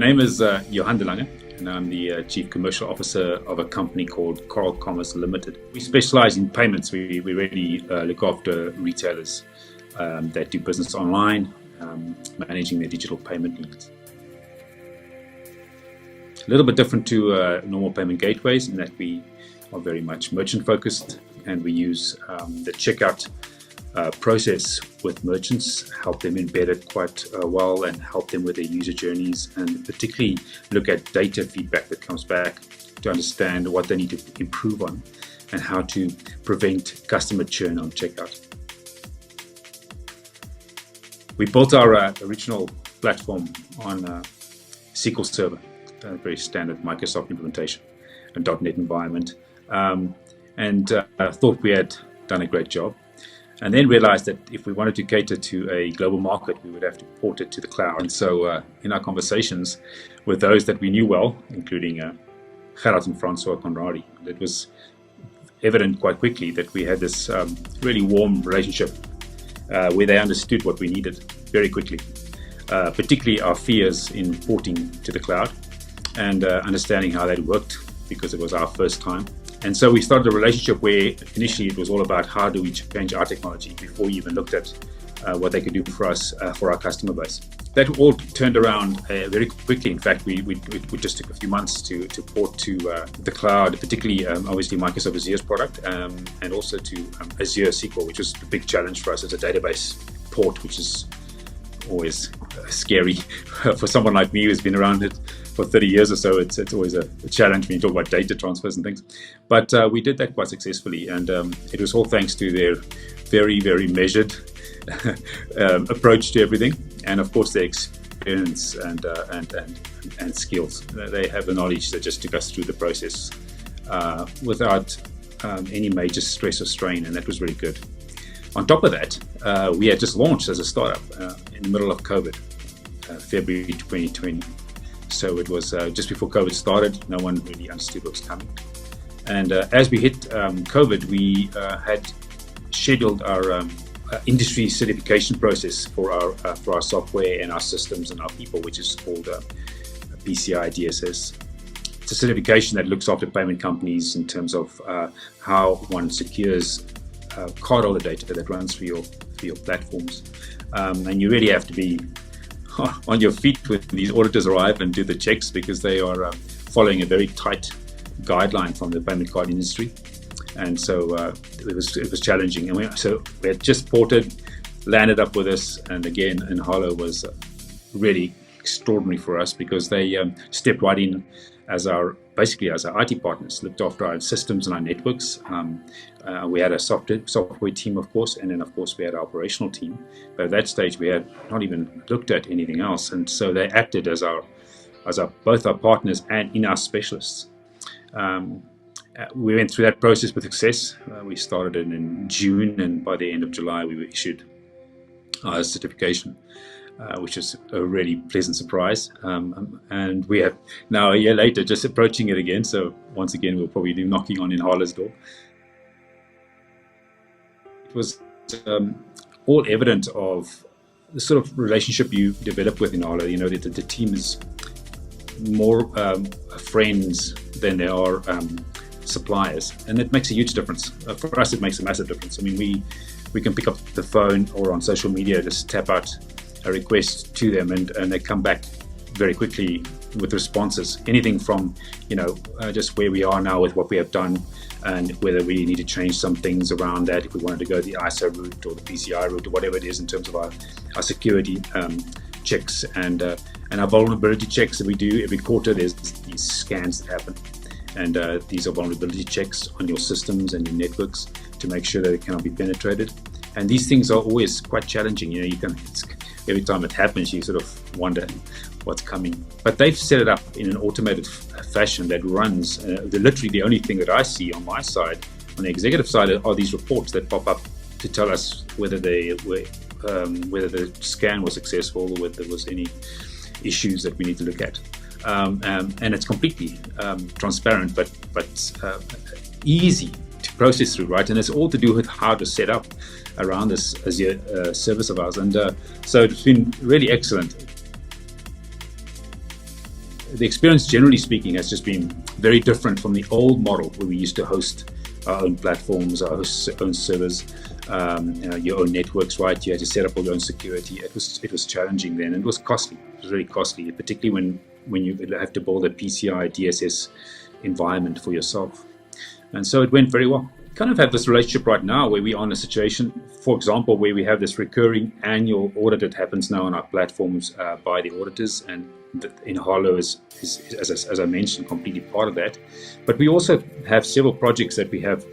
name is Johan Lange, and I'm the Chief Commercial Officer of a company called Coral Commerce Limited. We specialize in payments. We really look after retailers that do business online, managing their digital payment needs. A little bit different to normal payment gateways in that we are very much merchant focused, and we use the checkout process with merchants, help them embed it quite well and help them with their user journeys, and particularly look at data feedback that comes back to understand what they need to improve on and how to prevent customer churn on checkout. We built our original platform on SQL Server, a very standard Microsoft implementation, a .NET environment, and thought we had done a great job. And then realized that if we wanted to cater to a global market, we would have to port it to the cloud. And so in our conversations with those that we knew well, including Gerard and Francois Conradi, it was evident quite quickly that we had this really warm relationship where they understood what we needed very quickly, particularly our fears in porting to the cloud and understanding how that worked, because it was our first time. And so we started a relationship where initially it was all about how do we change our technology before we even looked at what they could do for us, for our customer base. That all turned around very quickly. In fact, we just took a few months to port to the cloud, particularly obviously Microsoft Azure's product, and also to Azure SQL, which was a big challenge for us as a database port, which is always scary for someone like me who's been around it for 30 years or so. It's always a challenge when you talk about data transfers and things. But we did that quite successfully, and it was all thanks to their very, very measured approach to everything, and of course their experience and skills. They have the knowledge that just took us through the process without any major stress or strain, and that was really good. On top of that, we had just launched as a startup in the middle of COVID, February 2020. So it was just before COVID started. No one really understood what was coming. And as we hit COVID, we had scheduled our industry certification process for our software and our systems and our people, which is called PCI DSS. It's a certification that looks after payment companies in terms of how one secures cardholder data that runs through your platforms. And you really have to be on your feet when these auditors arrive and do the checks, because they are following a very tight guideline from the payment card industry. And so it was challenging. And we had just ported, landed up with this, and again, ENHALO was really extraordinary for us, because they stepped right in as our IT partners, looked after our systems and our networks. We had a software team, of course, and then of course we had our operational team. But at that stage we had not even looked at anything else, and so they acted as both our partners and in-house specialists. We went through that process with success. We started it in June, and by the end of July we were issued our certification, which is a really pleasant surprise. And we have now, a year later, just approaching it again. So once again, we'll probably be knocking on ENHALO's door. It was all evident of the sort of relationship you develop with ENHALO. You know, that the team is more friends than they are suppliers, and it makes a huge difference. For us, it makes a massive difference. I mean, we can pick up the phone or on social media, just tap out a request to them, and they come back very quickly with responses. Anything from, just where we are now with what we have done, and whether we need to change some things around that, if we wanted to go the ISO route or the PCI route or whatever it is in terms of our security checks and our vulnerability checks that we do every quarter. There's these scans that happen, and these are vulnerability checks on your systems and your networks to make sure that it cannot be penetrated. And these things are always quite challenging. Every time it happens, you sort of wonder what's coming. But they've set it up in an automated fashion that runs. Literally, the only thing that I see on my side, on the executive side, are these reports that pop up to tell us whether the scan was successful or whether there was any issues that we need to look at. And it's completely transparent, but easy to process through, right? And it's all to do with how to set up around this Azure service of ours. And so it's been really excellent. the experience, generally speaking, has just been very different from the old model where we used to host our own platforms, our own servers, your own networks, right? You had to set up all your own security. It was challenging then, and it was costly. It was very costly, particularly when you have to build a PCI DSS environment for yourself. And so it went very well. Kind of have this relationship right now where we are in a situation, for example, where we have this recurring annual audit that happens now on our platforms by the auditors, and ENHALO is as I mentioned, completely part of that. But we also have several projects that we have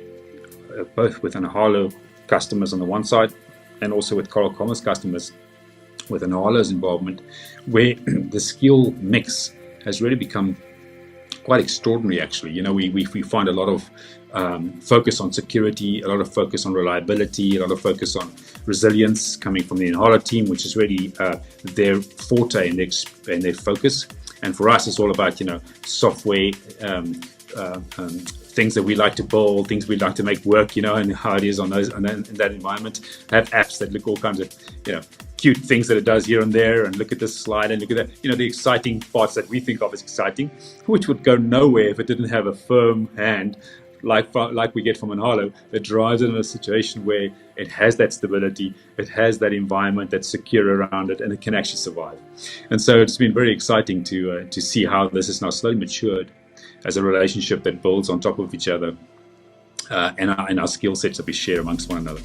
both with ENHALO customers on the one side and also with Coral Commerce customers with ENHALO's involvement, where the skill mix has really become quite extraordinary, actually. You know, we find a lot of focus on security, a lot of focus on reliability, a lot of focus on resilience coming from the ENHALO team, which is really their forte and their focus. And for us, it's all about, you know, software, things that we like to build, things we like to make work, you know, and how it is in that environment. Have apps that look all kinds of, you know, cute things that it does here and there, and look at this slide and look at that, you know, the exciting parts that we think of as exciting, which would go nowhere if it didn't have a firm hand like we get from ENHALO that drives it in a situation where it has that stability, it has that environment that's secure around it, and it can actually survive. And so it's been very exciting to see how this is now slowly matured as a relationship that builds on top of each other, and our skill sets that we share amongst one another.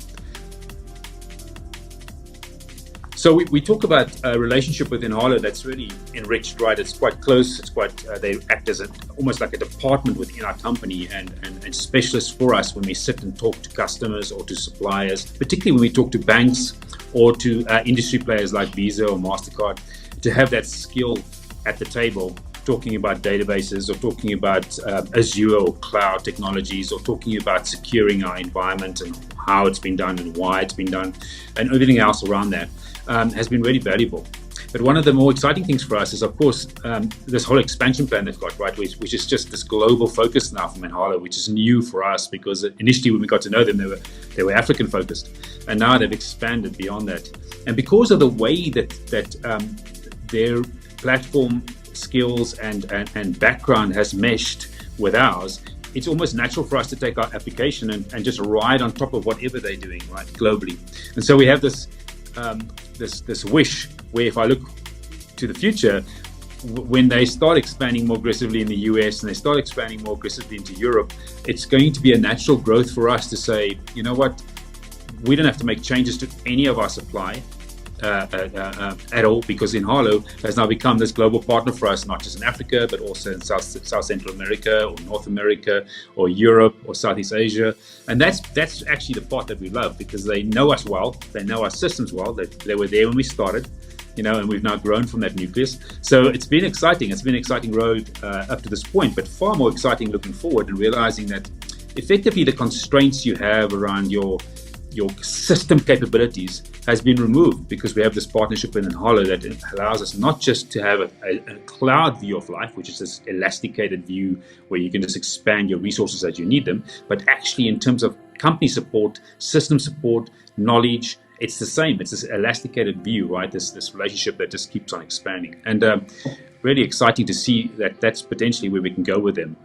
So we talk about a relationship with ENHALO that's really enriched, right? It's quite close. It's quite they act as almost like a department within our company, and specialists for us when we sit and talk to customers or to suppliers, particularly when we talk to banks or to industry players like Visa or MasterCard, to have that skill at the table, talking about databases or talking about Azure or cloud technologies, or talking about securing our environment and how it's been done and why it's been done and everything else around that. Has been really valuable. But one of the more exciting things for us is, of course, this whole expansion plan they've got, right, which is just this global focus now from ENHALO, which is new for us, because initially when we got to know them, they were African focused, and now they've expanded beyond that. And because of the way that their platform skills and background has meshed with ours, it's almost natural for us to take our application and just ride on top of whatever they're doing, right, globally. And so we have this wish where, if I look to the future, when they start expanding more aggressively in the US and they start expanding more aggressively into Europe, it's going to be a natural growth for us to say, you know what, we don't have to make changes to any of our supply at all, because ENHALO has now become this global partner for us, not just in Africa, but also in South Central America or North America or Europe or Southeast Asia. And that's actually the part that we love, because they know us well, they know our systems well, they were there when we started, you know, and we've now grown from that nucleus. So it's been exciting. It's been an exciting road up to this point, but far more exciting looking forward and realizing that effectively the constraints you have around your system capabilities has been removed, because we have this partnership in ENHALO that allows us not just to have a cloud view of life, which is this elasticated view where you can just expand your resources as you need them, but actually in terms of company support, system support, knowledge, it's the same. It's this elasticated view, right? This relationship that just keeps on expanding. And really exciting to see that that's potentially where we can go with them,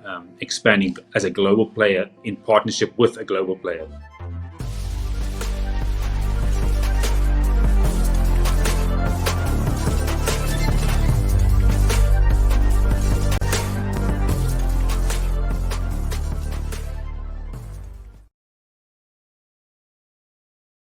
expanding as a global player in partnership with a global player.